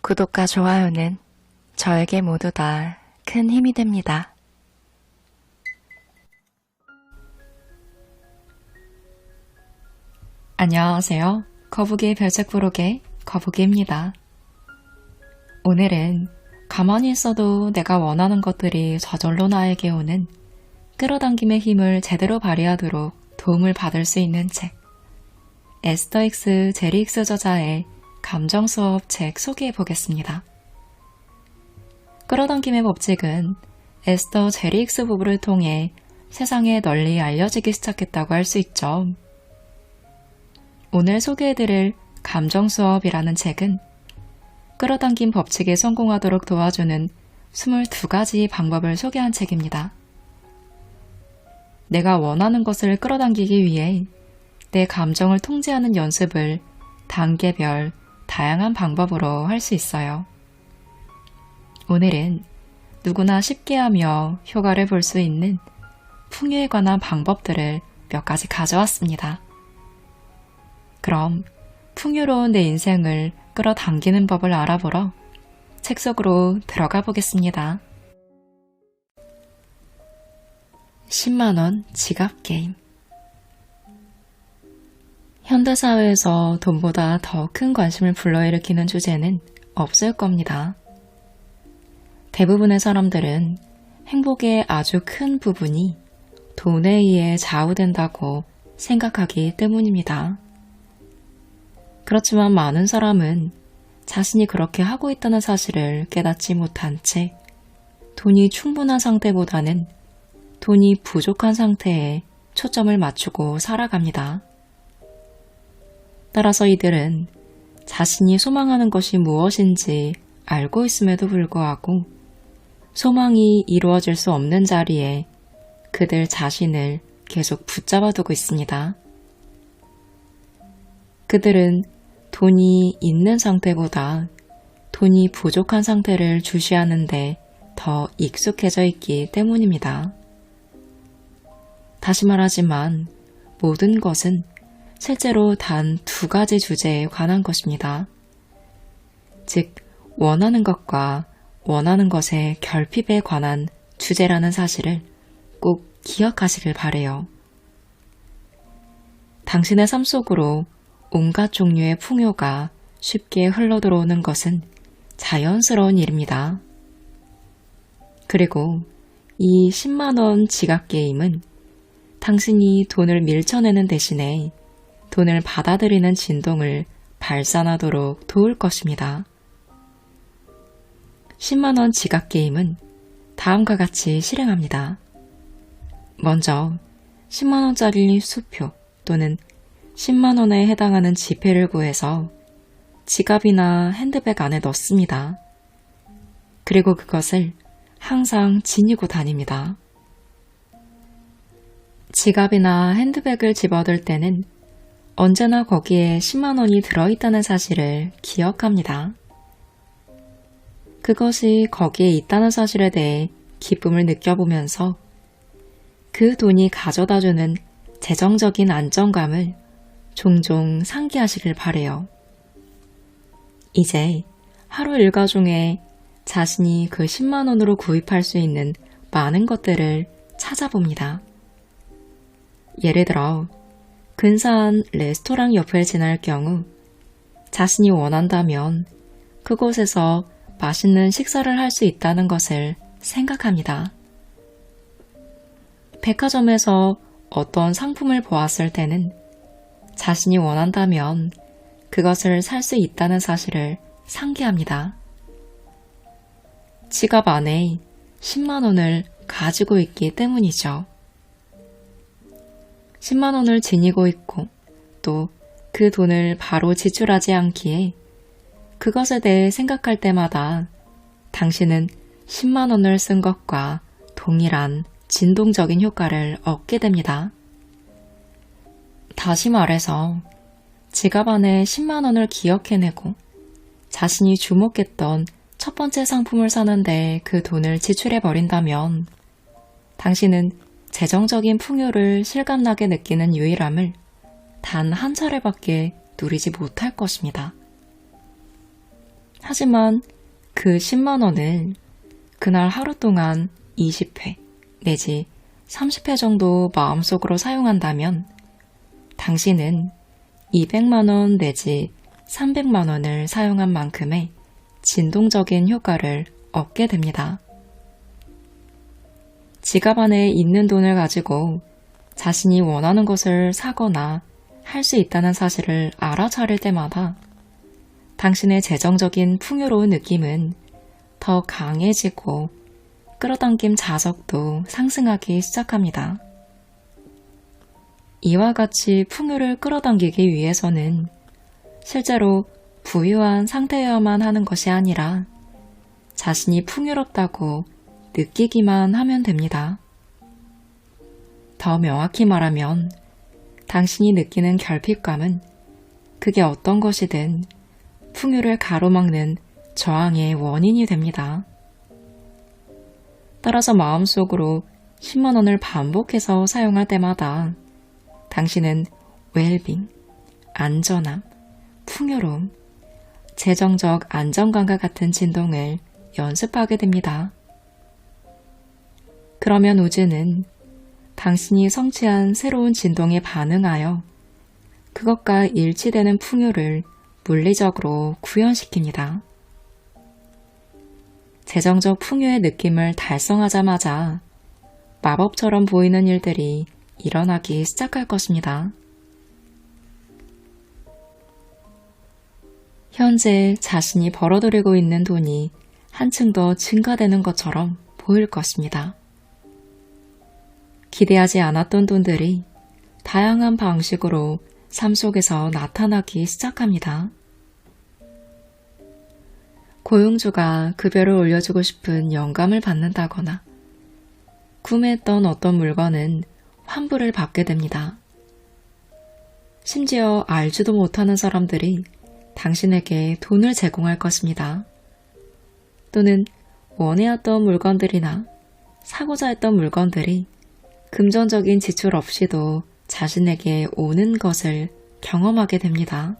구독과 좋아요는 저에게 모두 다 큰 힘이 됩니다. 안녕하세요. 거북이의 별책부록의 거북이입니다. 오늘은 가만히 있어도 내가 원하는 것들이 저절로 나에게 오는 끌어당김의 힘을 제대로 발휘하도록 도움을 받을 수 있는 책, 에스더 익스 제리 익스 저자의 감정 수업 책 소개해 보겠습니다. 끌어당김의 법칙은 에스더 제리 익스 부부를 통해 세상에 널리 알려지기 시작했다고 할 수 있죠. 오늘 소개해드릴 감정 수업이라는 책은 끌어당김 법칙에 성공하도록 도와주는 22가지 방법을 소개한 책입니다. 내가 원하는 것을 끌어당기기 위해 내 감정을 통제하는 연습을 단계별 다양한 방법으로 할 수 있어요. 오늘은 누구나 쉽게 하며 효과를 볼 수 있는 풍요에 관한 방법들을 몇 가지 가져왔습니다. 그럼 풍요로운 내 인생을 끌어당기는 법을 알아보러 책 속으로 들어가 보겠습니다. 10만원 지갑 게임. 현대사회에서 돈보다 더 큰 관심을 불러일으키는 주제는 없을 겁니다. 대부분의 사람들은 행복의 아주 큰 부분이 돈에 의해 좌우된다고 생각하기 때문입니다. 그렇지만 많은 사람은 자신이 그렇게 하고 있다는 사실을 깨닫지 못한 채 돈이 충분한 상태보다는 돈이 부족한 상태에 초점을 맞추고 살아갑니다. 따라서 이들은 자신이 소망하는 것이 무엇인지 알고 있음에도 불구하고 소망이 이루어질 수 없는 자리에 그들 자신을 계속 붙잡아 두고 있습니다. 그들은 돈이 있는 상태보다 돈이 부족한 상태를 주시하는데 더 익숙해져 있기 때문입니다. 다시 말하지만 모든 것은 실제로 단 2가지 주제에 관한 것입니다. 즉, 원하는 것과 원하는 것의 결핍에 관한 주제라는 사실을 꼭 기억하시길 바래요. 당신의 삶 속으로 온갖 종류의 풍요가 쉽게 흘러들어오는 것은 자연스러운 일입니다. 그리고 이 10만원 지갑 게임은 당신이 돈을 밀쳐내는 대신에 돈을 받아들이는 진동을 발산하도록 도울 것입니다. 10만원 지갑 게임은 다음과 같이 실행합니다. 먼저 10만원짜리 수표 또는 10만원에 해당하는 지폐를 구해서 지갑이나 핸드백 안에 넣습니다. 그리고 그것을 항상 지니고 다닙니다. 지갑이나 핸드백을 집어들 때는 언제나 거기에 10만원이 들어있다는 사실을 기억합니다. 그것이 거기에 있다는 사실에 대해 기쁨을 느껴보면서 그 돈이 가져다주는 재정적인 안정감을 종종 상기하시길 바래요. 이제 하루 일과 중에 자신이 그 10만원으로 구입할 수 있는 많은 것들을 찾아봅니다. 예를 들어 근사한 레스토랑 옆을 지날 경우 자신이 원한다면 그곳에서 맛있는 식사를 할 수 있다는 것을 생각합니다. 백화점에서 어떤 상품을 보았을 때는 자신이 원한다면 그것을 살 수 있다는 사실을 상기합니다. 지갑 안에 10만원을 가지고 있기 때문이죠. 10만원을 지니고 있고 또 그 돈을 바로 지출하지 않기에 그것에 대해 생각할 때마다 당신은 10만원을 쓴 것과 동일한 진동적인 효과를 얻게 됩니다. 다시 말해서 지갑 안에 10만원을 기억해내고 자신이 주목했던 첫 번째 상품을 사는데 그 돈을 지출해버린다면 당신은 재정적인 풍요를 실감나게 느끼는 유일함을 단 한 차례밖에 누리지 못할 것입니다. 하지만 그 10만 원을 그날 하루 동안 20회 내지 30회 정도 마음속으로 사용한다면 당신은 200만 원 내지 300만 원을 사용한 만큼의 진동적인 효과를 얻게 됩니다. 지갑 안에 있는 돈을 가지고 자신이 원하는 것을 사거나 할 수 있다는 사실을 알아차릴 때마다 당신의 재정적인 풍요로운 느낌은 더 강해지고 끌어당김 자석도 상승하기 시작합니다. 이와 같이 풍요를 끌어당기기 위해서는 실제로 부유한 상태여야만 하는 것이 아니라 자신이 풍요롭다고 느끼기만 하면 됩니다. 더 명확히 말하면 당신이 느끼는 결핍감은 그게 어떤 것이든 풍요를 가로막는 저항의 원인이 됩니다. 따라서 마음속으로 10만 원을 반복해서 사용할 때마다 당신은 웰빙, 안전함, 풍요로움, 재정적 안정감과 같은 진동을 연습하게 됩니다. 그러면 우주는 당신이 성취한 새로운 진동에 반응하여 그것과 일치되는 풍요를 물리적으로 구현시킵니다. 재정적 풍요의 느낌을 달성하자마자 마법처럼 보이는 일들이 일어나기 시작할 것입니다. 현재 자신이 벌어들이고 있는 돈이 한층 더 증가되는 것처럼 보일 것입니다. 기대하지 않았던 돈들이 다양한 방식으로 삶 속에서 나타나기 시작합니다. 고용주가 급여를 올려주고 싶은 영감을 받는다거나 구매했던 어떤 물건은 환불을 받게 됩니다. 심지어 알지도 못하는 사람들이 당신에게 돈을 제공할 것입니다. 또는 원해왔던 물건들이나 사고자 했던 물건들이 금전적인 지출 없이도 자신에게 오는 것을 경험하게 됩니다.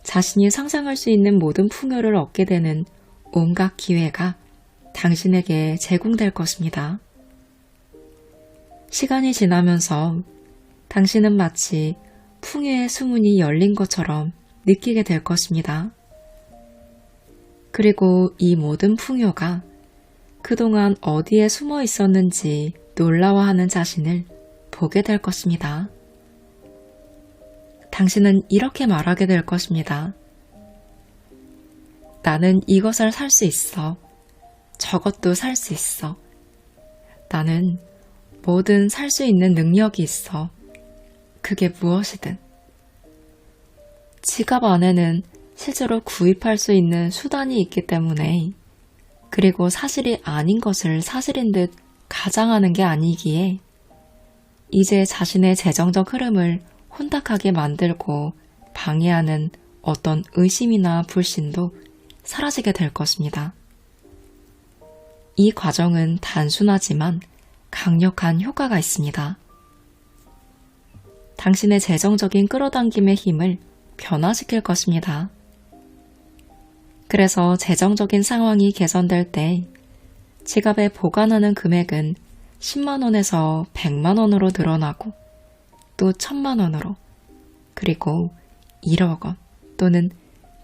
자신이 상상할 수 있는 모든 풍요를 얻게 되는 온갖 기회가 당신에게 제공될 것입니다. 시간이 지나면서 당신은 마치 풍요의 수문이 열린 것처럼 느끼게 될 것입니다. 그리고 이 모든 풍요가 그동안 어디에 숨어 있었는지 놀라워하는 자신을 보게 될 것입니다. 당신은 이렇게 말하게 될 것입니다. 나는 이것을 살 수 있어. 저것도 살 수 있어. 나는 뭐든 살 수 있는 능력이 있어. 그게 무엇이든. 지갑 안에는 실제로 구입할 수 있는 수단이 있기 때문에 그리고 사실이 아닌 것을 사실인 듯 가장하는 게 아니기에 이제 자신의 재정적 흐름을 혼탁하게 만들고 방해하는 어떤 의심이나 불신도 사라지게 될 것입니다. 이 과정은 단순하지만 강력한 효과가 있습니다. 당신의 재정적인 끌어당김의 힘을 변화시킬 것입니다. 그래서 재정적인 상황이 개선될 때 지갑에 보관하는 금액은 10만 원에서 100만 원으로 늘어나고 또 1000만 원으로 그리고 1억 원 또는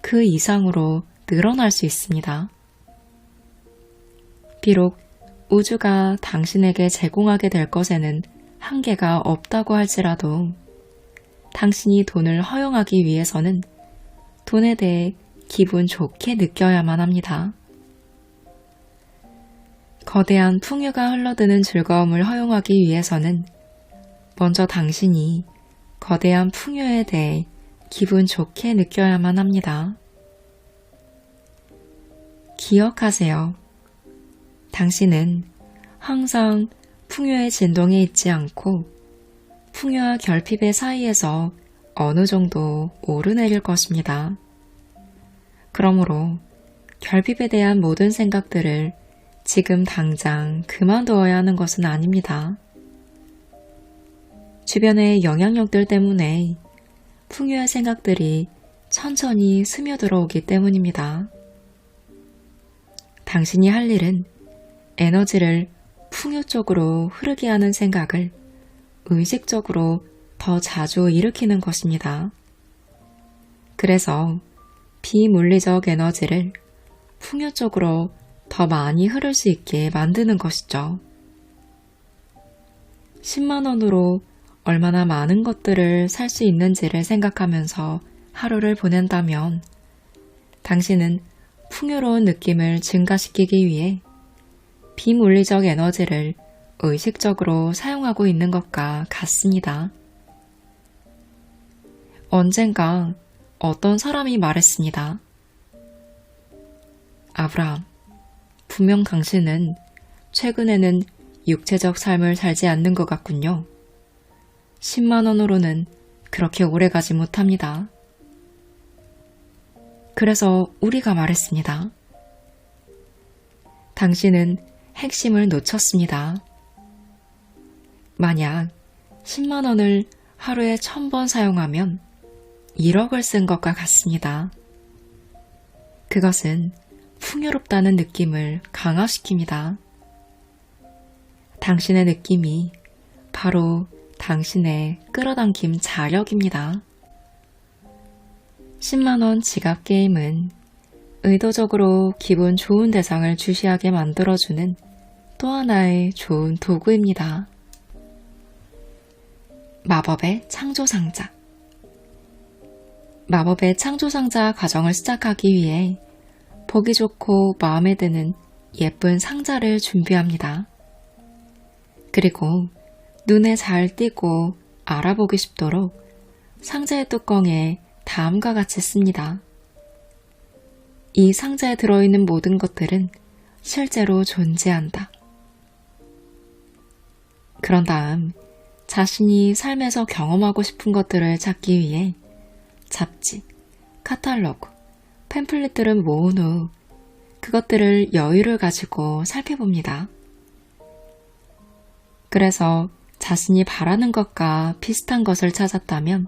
그 이상으로 늘어날 수 있습니다. 비록 우주가 당신에게 제공하게 될 것에는 한계가 없다고 할지라도 당신이 돈을 허용하기 위해서는 돈에 대해 기분 좋게 느껴야만 합니다. 거대한 풍요가 흘러드는 즐거움을 허용하기 위해서는 먼저 당신이 거대한 풍요에 대해 기분 좋게 느껴야만 합니다. 기억하세요. 당신은 항상 풍요의 진동에 있지 않고 풍요와 결핍의 사이에서 어느 정도 오르내릴 것입니다. 그러므로 결핍에 대한 모든 생각들을 지금 당장 그만두어야 하는 것은 아닙니다. 주변의 영향력들 때문에 풍요의 생각들이 천천히 스며들어오기 때문입니다. 당신이 할 일은 에너지를 풍요 쪽으로 흐르게 하는 생각을 의식적으로 더 자주 일으키는 것입니다. 그래서 비물리적 에너지를 풍요 쪽으로 더 많이 흐를 수 있게 만드는 것이죠. 10만 원으로 얼마나 많은 것들을 살 수 있는지를 생각하면서 하루를 보낸다면 당신은 풍요로운 느낌을 증가시키기 위해 비물리적 에너지를 의식적으로 사용하고 있는 것과 같습니다. 언젠가 어떤 사람이 말했습니다. 아브라함, 분명 당신은 최근에는 육체적 삶을 살지 않는 것 같군요. 10만 원으로는 그렇게 오래 가지 못합니다. 그래서 우리가 말했습니다. 당신은 핵심을 놓쳤습니다. 만약 10만 원을 하루에 1000번 사용하면 1억을 쓴 것과 같습니다. 그것은 풍요롭다는 느낌을 강화시킵니다. 당신의 느낌이 바로 당신의 끌어당김 자력입니다. 10만원 지갑 게임은 의도적으로 기분 좋은 대상을 주시하게 만들어주는 또 하나의 좋은 도구입니다. 마법의 창조상자. 마법의 창조상자 과정을 시작하기 위해 보기 좋고 마음에 드는 예쁜 상자를 준비합니다. 그리고 눈에 잘 띄고 알아보기 쉽도록 상자의 뚜껑에 다음과 같이 씁니다. 이 상자에 들어있는 모든 것들은 실제로 존재한다. 그런 다음 자신이 삶에서 경험하고 싶은 것들을 찾기 위해 잡지, 카탈로그, 팸플릿들을 모은 후 그것들을 여유를 가지고 살펴봅니다. 그래서 자신이 바라는 것과 비슷한 것을 찾았다면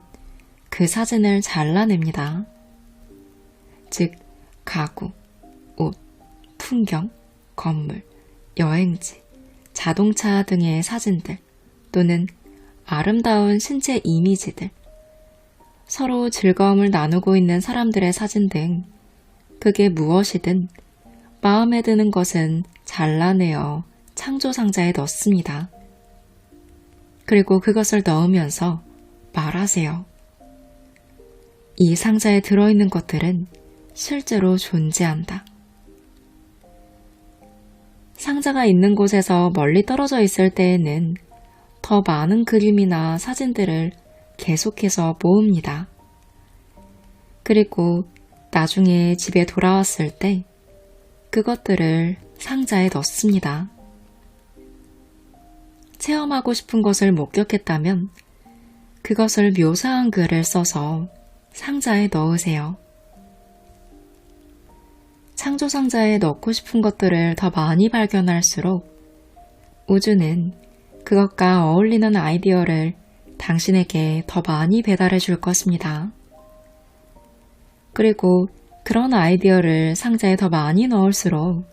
그 사진을 잘라냅니다. 즉, 가구, 옷, 풍경, 건물, 여행지, 자동차 등의 사진들 또는 아름다운 신체 이미지들, 서로 즐거움을 나누고 있는 사람들의 사진 등 그게 무엇이든 마음에 드는 것은 잘라내어 창조상자에 넣습니다. 그리고 그것을 넣으면서 말하세요. 이 상자에 들어있는 것들은 실제로 존재한다. 상자가 있는 곳에서 멀리 떨어져 있을 때에는 더 많은 그림이나 사진들을 계속해서 모읍니다. 그리고 나중에 집에 돌아왔을 때 그것들을 상자에 넣습니다. 체험하고 싶은 것을 목격했다면 그것을 묘사한 글을 써서 상자에 넣으세요. 창조 상자에 넣고 싶은 것들을 더 많이 발견할수록 우주는 그것과 어울리는 아이디어를 당신에게 더 많이 배달해 줄 것입니다. 그리고 그런 아이디어를 상자에 더 많이 넣을수록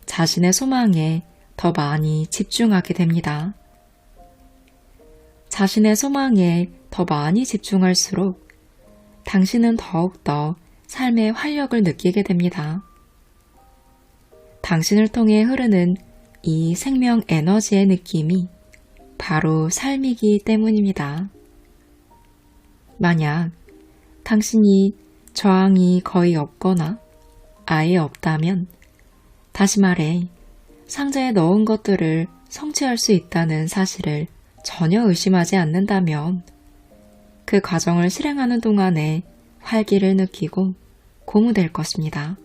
자신의 소망에 더 많이 집중하게 됩니다. 자신의 소망에 더 많이 집중할수록 당신은 더욱더 삶의 활력을 느끼게 됩니다. 당신을 통해 흐르는 이 생명 에너지의 느낌이 바로 삶이기 때문입니다. 만약 당신이 저항이 거의 없거나 아예 없다면, 다시 말해 상자에 넣은 것들을 성취할 수 있다는 사실을 전혀 의심하지 않는다면 그 과정을 실행하는 동안에 활기를 느끼고 고무될 것입니다.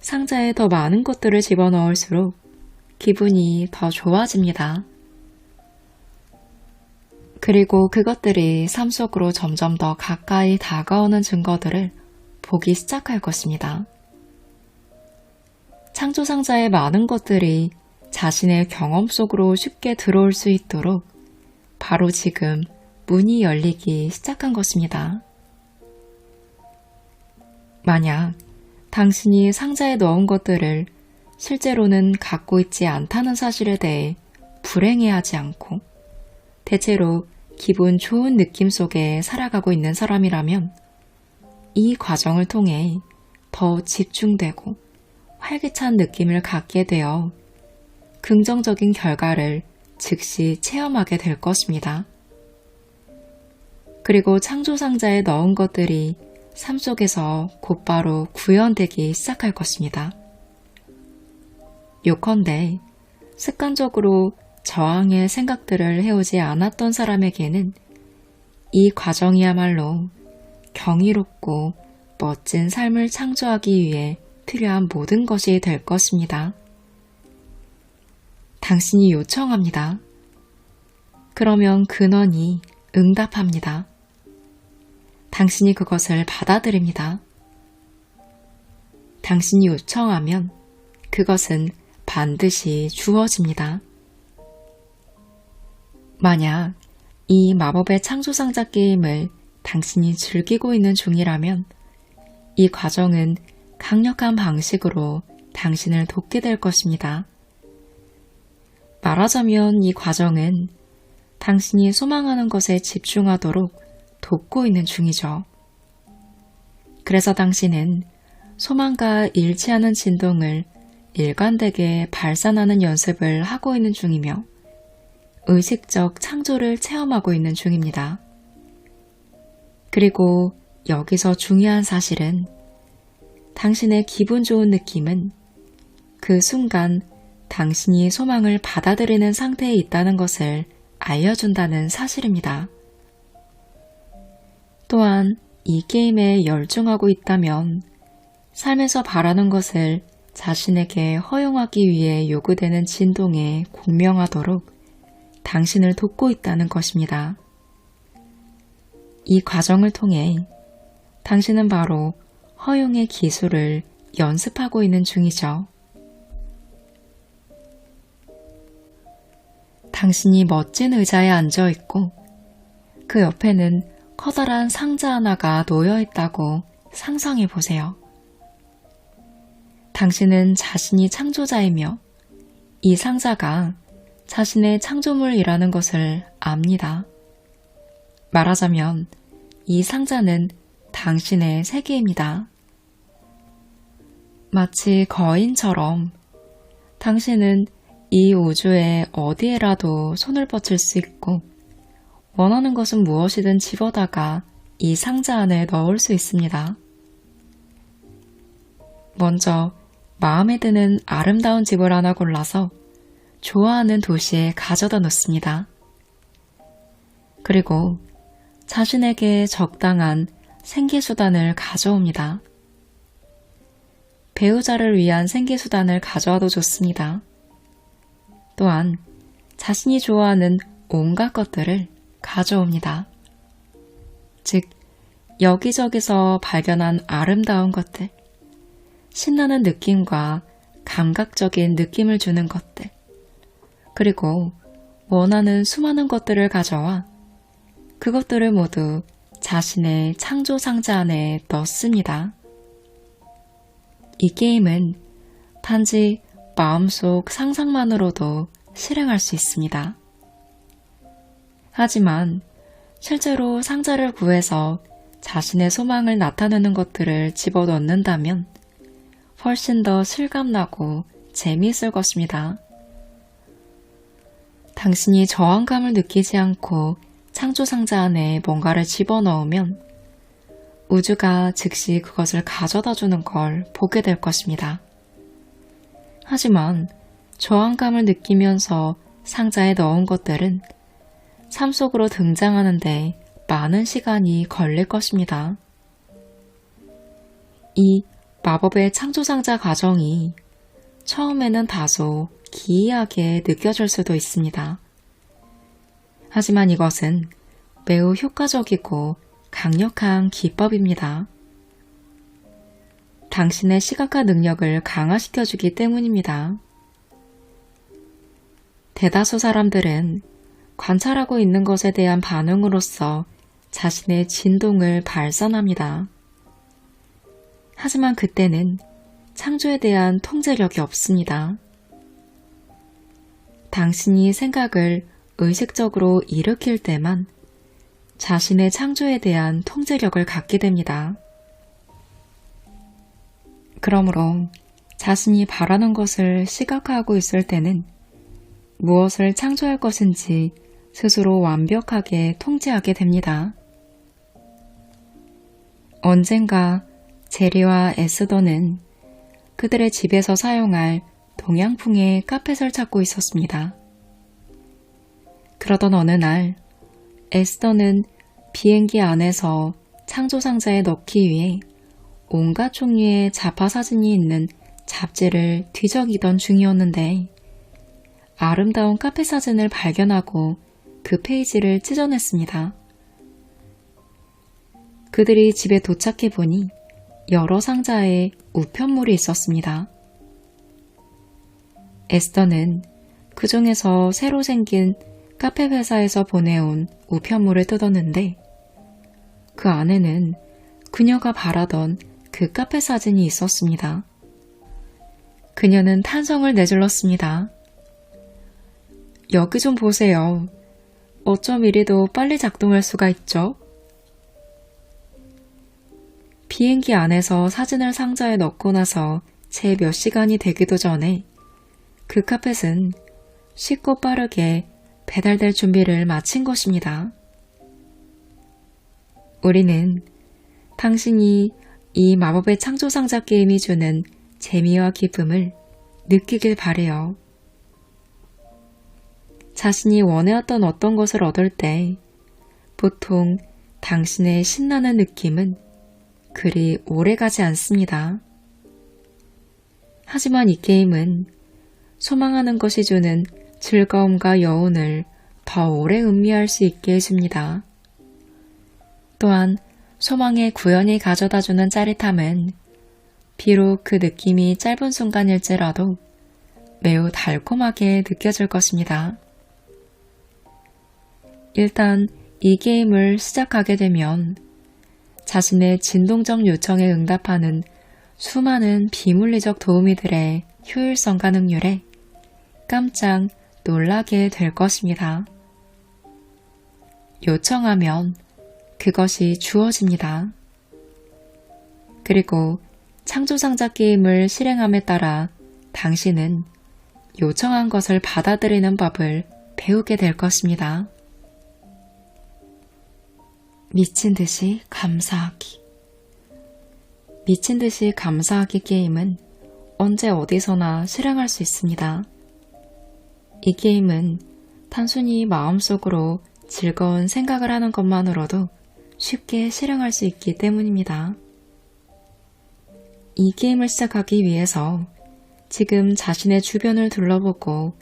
상자에 더 많은 것들을 집어넣을수록 기분이 더 좋아집니다. 그리고 그것들이 삶 속으로 점점 더 가까이 다가오는 증거들을 보기 시작할 것입니다. 창조 상자의 많은 것들이 자신의 경험 속으로 쉽게 들어올 수 있도록 바로 지금 문이 열리기 시작한 것입니다. 만약 당신이 상자에 넣은 것들을 실제로는 갖고 있지 않다는 사실에 대해 불행해하지 않고 대체로 기분 좋은 느낌 속에 살아가고 있는 사람이라면 이 과정을 통해 더 집중되고 활기찬 느낌을 갖게 되어 긍정적인 결과를 즉시 체험하게 될 것입니다. 그리고 창조상자에 넣은 것들이 삶 속에서 곧바로 구현되기 시작할 것입니다. 요컨대 습관적으로 저항의 생각들을 해오지 않았던 사람에게는 이 과정이야말로 경이롭고 멋진 삶을 창조하기 위해 필요한 모든 것이 될 것입니다. 당신이 요청합니다. 그러면 근원이 응답합니다. 당신이 그것을 받아들입니다. 당신이 요청하면 그것은 반드시 주어집니다. 만약 이 마법의 창조상자 게임을 당신이 즐기고 있는 중이라면 이 과정은 강력한 방식으로 당신을 돕게 될 것입니다. 말하자면 이 과정은 당신이 소망하는 것에 집중하도록 돕고 있는 중이죠. 그래서 당신은 소망과 일치하는 진동을 일관되게 발산하는 연습을 하고 있는 중이며 의식적 창조를 체험하고 있는 중입니다. 그리고 여기서 중요한 사실은 당신의 기분 좋은 느낌은 그 순간 당신이 소망을 받아들이는 상태에 있다는 것을 알려준다는 사실입니다. 또한 이 게임에 열중하고 있다면 삶에서 바라는 것을 자신에게 허용하기 위해 요구되는 진동에 공명하도록 당신을 돕고 있다는 것입니다. 이 과정을 통해 당신은 바로 허용의 기술을 연습하고 있는 중이죠. 당신이 멋진 의자에 앉아 있고 그 옆에는 커다란 상자 하나가 놓여 있다고 상상해 보세요. 당신은 자신이 창조자이며 이 상자가 자신의 창조물이라는 것을 압니다. 말하자면 이 상자는 당신의 세계입니다. 마치 거인처럼 당신은 이 우주의 어디에라도 손을 뻗칠 수 있고 원하는 것은 무엇이든 집어다가 이 상자 안에 넣을 수 있습니다. 먼저 마음에 드는 아름다운 집을 하나 골라서 좋아하는 도시에 가져다 놓습니다. 그리고 자신에게 적당한 생계수단을 가져옵니다. 배우자를 위한 생계수단을 가져와도 좋습니다. 또한 자신이 좋아하는 온갖 것들을 가져옵니다. 즉, 여기저기서 발견한 아름다운 것들, 신나는 느낌과 감각적인 느낌을 주는 것들, 그리고 원하는 수많은 것들을 가져와 그것들을 모두 자신의 창조 상자 안에 넣습니다. 이 게임은 단지 마음속 상상만으로도 실행할 수 있습니다. 하지만 실제로 상자를 구해서 자신의 소망을 나타내는 것들을 집어넣는다면 훨씬 더 실감나고 재미있을 것입니다. 당신이 저항감을 느끼지 않고 창조 상자 안에 뭔가를 집어넣으면 우주가 즉시 그것을 가져다 주는 걸 보게 될 것입니다. 하지만 저항감을 느끼면서 상자에 넣은 것들은 삶 속으로 등장하는데 많은 시간이 걸릴 것입니다. 이 마법의 창조상자 과정이 처음에는 다소 기이하게 느껴질 수도 있습니다. 하지만 이것은 매우 효과적이고 강력한 기법입니다. 당신의 시각화 능력을 강화시켜주기 때문입니다. 대다수 사람들은 관찰하고 있는 것에 대한 반응으로서 자신의 진동을 발산합니다. 하지만 그때는 창조에 대한 통제력이 없습니다. 당신이 생각을 의식적으로 일으킬 때만 자신의 창조에 대한 통제력을 갖게 됩니다. 그러므로 자신이 바라는 것을 시각화하고 있을 때는 무엇을 창조할 것인지 스스로 완벽하게 통제하게 됩니다. 언젠가 제리와 에스더는 그들의 집에서 사용할 동양풍의 카펫을 찾고 있었습니다. 그러던 어느 날 에스더는 비행기 안에서 창조상자에 넣기 위해 온갖 종류의 자파 사진이 있는 잡지를 뒤적이던 중이었는데 아름다운 카펫 사진을 발견하고 그 페이지를 찢어냈습니다. 그들이 집에 도착해 보니 여러 상자에 우편물이 있었습니다. 에스더는 그 중에서 새로 생긴 카페 회사에서 보내온 우편물을 뜯었는데 그 안에는 그녀가 바라던 그 카페 사진이 있었습니다. 그녀는 탄성을 내질렀습니다. 여기 좀 보세요. 어쩜 이리도 빨리 작동할 수가 있죠? 비행기 안에서 사진을 상자에 넣고 나서 채 몇 시간이 되기도 전에 그 카펫은 쉽고 빠르게 배달될 준비를 마친 것입니다. 우리는 당신이 이 마법의 창조상자 게임이 주는 재미와 기쁨을 느끼길 바래요. 자신이 원해왔던 어떤 것을 얻을 때 보통 당신의 신나는 느낌은 그리 오래가지 않습니다. 하지만 이 게임은 소망하는 것이 주는 즐거움과 여운을 더 오래 음미할 수 있게 해줍니다. 또한 소망의 구현이 가져다주는 짜릿함은 비록 그 느낌이 짧은 순간일지라도 매우 달콤하게 느껴질 것입니다. 일단 이 게임을 시작하게 되면 자신의 진동적 요청에 응답하는 수많은 비물리적 도우미들의 효율성과 능률에 깜짝 놀라게 될 것입니다. 요청하면 그것이 주어집니다. 그리고 창조상자 게임을 실행함에 따라 당신은 요청한 것을 받아들이는 법을 배우게 될 것입니다. 미친 듯이 감사하기. 미친 듯이 감사하기 게임은 언제 어디서나 실행할 수 있습니다. 이 게임은 단순히 마음속으로 즐거운 생각을 하는 것만으로도 쉽게 실행할 수 있기 때문입니다. 이 게임을 시작하기 위해서 지금 자신의 주변을 둘러보고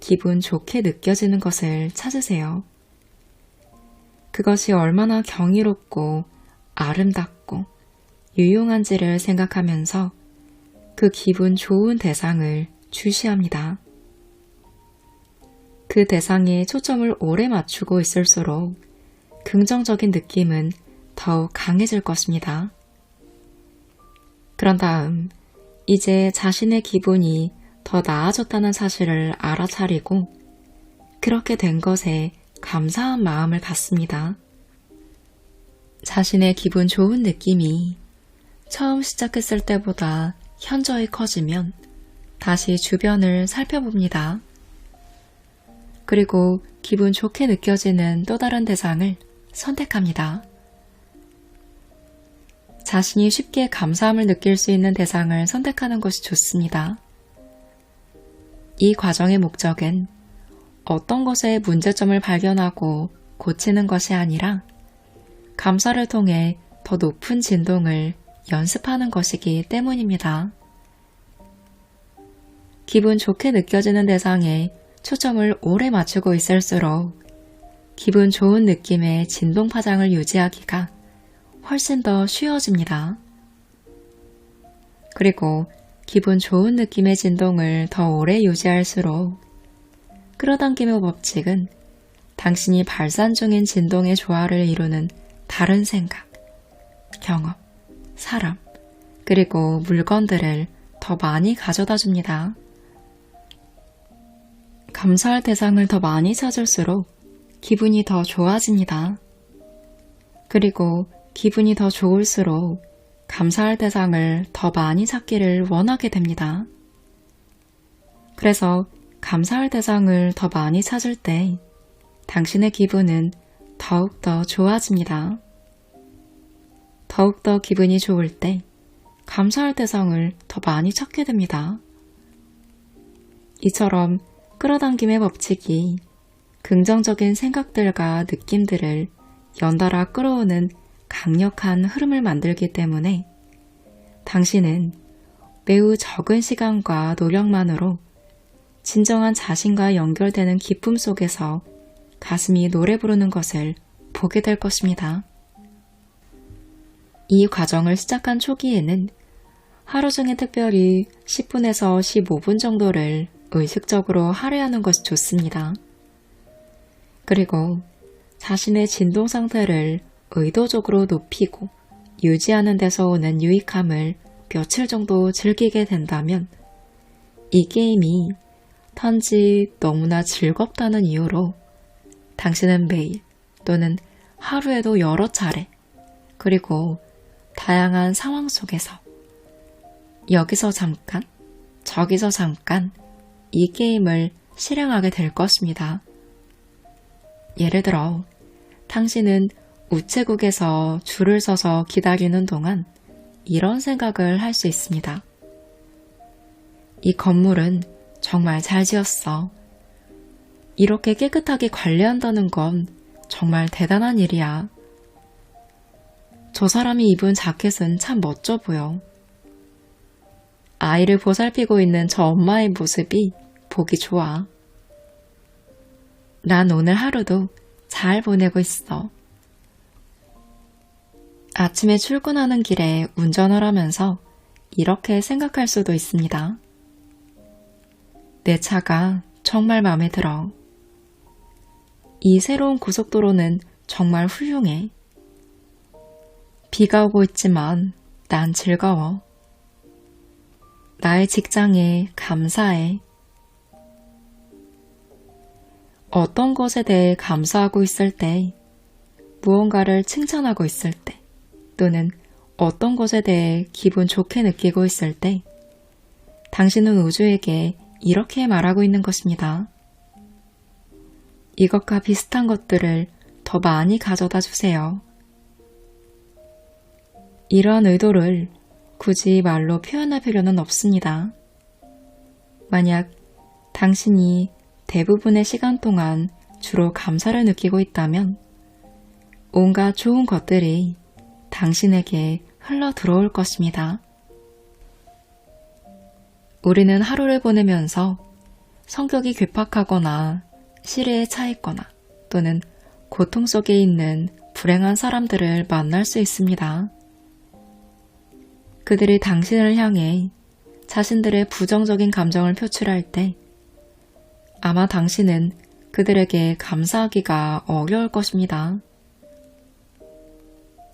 기분 좋게 느껴지는 것을 찾으세요. 그것이 얼마나 경이롭고 아름답고 유용한지를 생각하면서 그 기분 좋은 대상을 주시합니다. 그 대상에 초점을 오래 맞추고 있을수록 긍정적인 느낌은 더욱 강해질 것입니다. 그런 다음 이제 자신의 기분이 더 나아졌다는 사실을 알아차리고 그렇게 된 것에 감사한 마음을 갖습니다. 자신의 기분 좋은 느낌이 처음 시작했을 때보다 현저히 커지면 다시 주변을 살펴봅니다. 그리고 기분 좋게 느껴지는 또 다른 대상을 선택합니다. 자신이 쉽게 감사함을 느낄 수 있는 대상을 선택하는 것이 좋습니다. 이 과정의 목적은 어떤 것에 문제점을 발견하고 고치는 것이 아니라 감사를 통해 더 높은 진동을 연습하는 것이기 때문입니다. 기분 좋게 느껴지는 대상에 초점을 오래 맞추고 있을수록 기분 좋은 느낌의 진동 파장을 유지하기가 훨씬 더 쉬워집니다. 그리고 기분 좋은 느낌의 진동을 더 오래 유지할수록 끌어당김의 법칙은 당신이 발산 중인 진동의 조화를 이루는 다른 생각, 경험, 사람, 그리고 물건들을 더 많이 가져다 줍니다. 감사할 대상을 더 많이 찾을수록 기분이 더 좋아집니다. 그리고 기분이 더 좋을수록 감사할 대상을 더 많이 찾기를 원하게 됩니다. 그래서 감사할 대상을 더 많이 찾을 때 당신의 기분은 더욱더 좋아집니다. 더욱더 기분이 좋을 때 감사할 대상을 더 많이 찾게 됩니다. 이처럼 끌어당김의 법칙이 긍정적인 생각들과 느낌들을 연달아 끌어오는 강력한 흐름을 만들기 때문에 당신은 매우 적은 시간과 노력만으로 진정한 자신과 연결되는 기쁨 속에서 가슴이 노래 부르는 것을 보게 될 것입니다. 이 과정을 시작한 초기에는 하루 중에 특별히 10분에서 15분 정도를 의식적으로 할애하는 것이 좋습니다. 그리고 자신의 진동 상태를 의도적으로 높이고 유지하는 데서 오는 유익함을 며칠 정도 즐기게 된다면 이 게임이 단지 너무나 즐겁다는 이유로 당신은 매일 또는 하루에도 여러 차례 그리고 다양한 상황 속에서 여기서 잠깐, 저기서 잠깐 이 게임을 실행하게 될 것입니다. 예를 들어 당신은 우체국에서 줄을 서서 기다리는 동안 이런 생각을 할 수 있습니다. 이 건물은 정말 잘 지었어. 이렇게 깨끗하게 관리한다는 건 정말 대단한 일이야. 저 사람이 입은 자켓은 참 멋져 보여. 아이를 보살피고 있는 저 엄마의 모습이 보기 좋아. 난 오늘 하루도 잘 보내고 있어. 아침에 출근하는 길에 운전을 하면서 이렇게 생각할 수도 있습니다. 내 차가 정말 마음에 들어. 이 새로운 고속도로는 정말 훌륭해. 비가 오고 있지만 난 즐거워. 나의 직장에 감사해. 어떤 것에 대해 감사하고 있을 때, 무언가를 칭찬하고 있을 때, 또는 어떤 것에 대해 기분 좋게 느끼고 있을 때, 당신은 우주에게 이렇게 말하고 있는 것입니다. 이것과 비슷한 것들을 더 많이 가져다 주세요. 이러한 의도를 굳이 말로 표현할 필요는 없습니다. 만약 당신이 대부분의 시간 동안 주로 감사를 느끼고 있다면 온갖 좋은 것들이 당신에게 흘러 들어올 것입니다. 우리는 하루를 보내면서 성격이 괴팍하거나 시리에 차 있거나 또는 고통 속에 있는 불행한 사람들을 만날 수 있습니다. 그들이 당신을 향해 자신들의 부정적인 감정을 표출할 때 아마 당신은 그들에게 감사하기가 어려울 것입니다.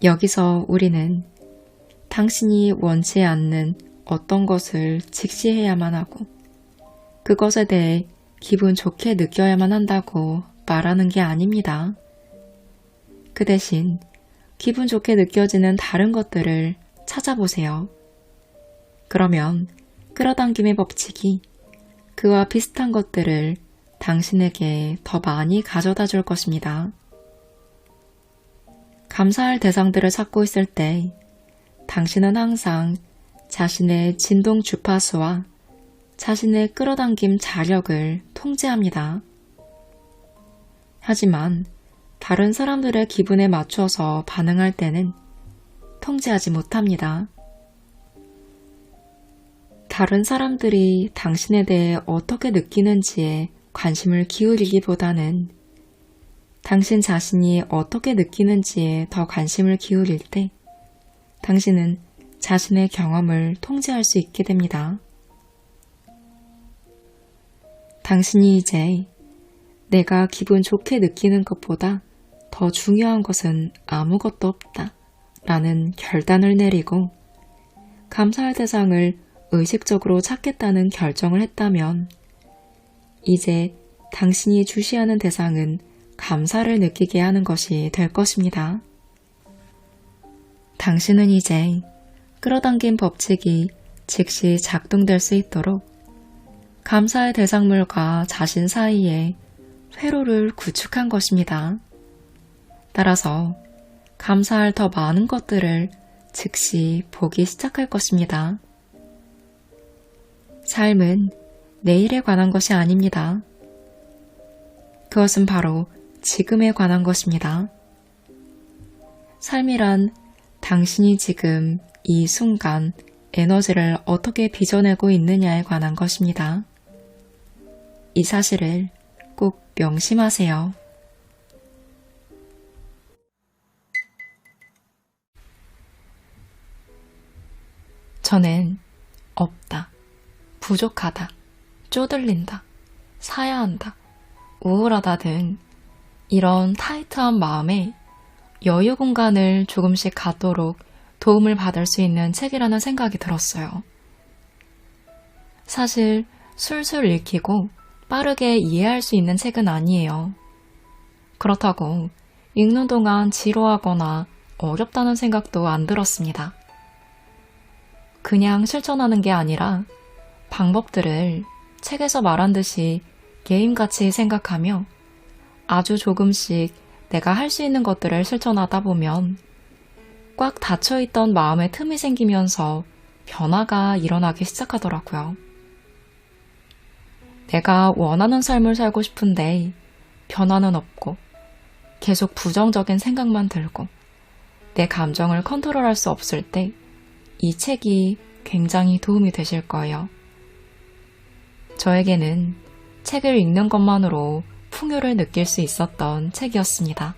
여기서 우리는 당신이 원치 않는 어떤 것을 직시해야만 하고 그것에 대해 기분 좋게 느껴야만 한다고 말하는 게 아닙니다. 그 대신 기분 좋게 느껴지는 다른 것들을 찾아보세요. 그러면 끌어당김의 법칙이 그와 비슷한 것들을 당신에게 더 많이 가져다 줄 것입니다. 감사할 대상들을 찾고 있을 때 당신은 항상 자신의 진동 주파수와 자신의 끌어당김 자력을 통제합니다. 하지만 다른 사람들의 기분에 맞춰서 반응할 때는 통제하지 못합니다. 다른 사람들이 당신에 대해 어떻게 느끼는지에 관심을 기울이기보다는 당신 자신이 어떻게 느끼는지에 더 관심을 기울일 때 당신은 자신의 경험을 통제할 수 있게 됩니다. 당신이 이제 내가 기분 좋게 느끼는 것보다 더 중요한 것은 아무것도 없다 라는 결단을 내리고 감사할 대상을 의식적으로 찾겠다는 결정을 했다면 이제 당신이 주시하는 대상은 감사를 느끼게 하는 것이 될 것입니다. 당신은 이제 끌어당긴 법칙이 즉시 작동될 수 있도록 감사의 대상물과 자신 사이에 회로를 구축한 것입니다. 따라서 감사할 더 많은 것들을 즉시 보기 시작할 것입니다. 삶은 내일에 관한 것이 아닙니다. 그것은 바로 지금에 관한 것입니다. 삶이란 당신이 지금 이 순간 에너지를 어떻게 빚어내고 있느냐에 관한 것입니다. 이 사실을 꼭 명심하세요. 저는 없다, 부족하다, 쪼들린다, 사야 한다, 우울하다 등 이런 타이트한 마음에 여유 공간을 조금씩 갖도록 도움을 받을 수 있는 책이라는 생각이 들었어요. 사실 술술 읽히고 빠르게 이해할 수 있는 책은 아니에요. 그렇다고 읽는 동안 지루하거나 어렵다는 생각도 안 들었습니다. 그냥 실천하는 게 아니라 방법들을 책에서 말한 듯이 게임같이 생각하며 아주 조금씩 내가 할 수 있는 것들을 실천하다 보면 꽉 닫혀있던 마음의 틈이 생기면서 변화가 일어나기 시작하더라고요. 내가 원하는 삶을 살고 싶은데 변화는 없고 계속 부정적인 생각만 들고 내 감정을 컨트롤할 수 없을 때 이 책이 굉장히 도움이 되실 거예요. 저에게는 책을 읽는 것만으로 풍요를 느낄 수 있었던 책이었습니다.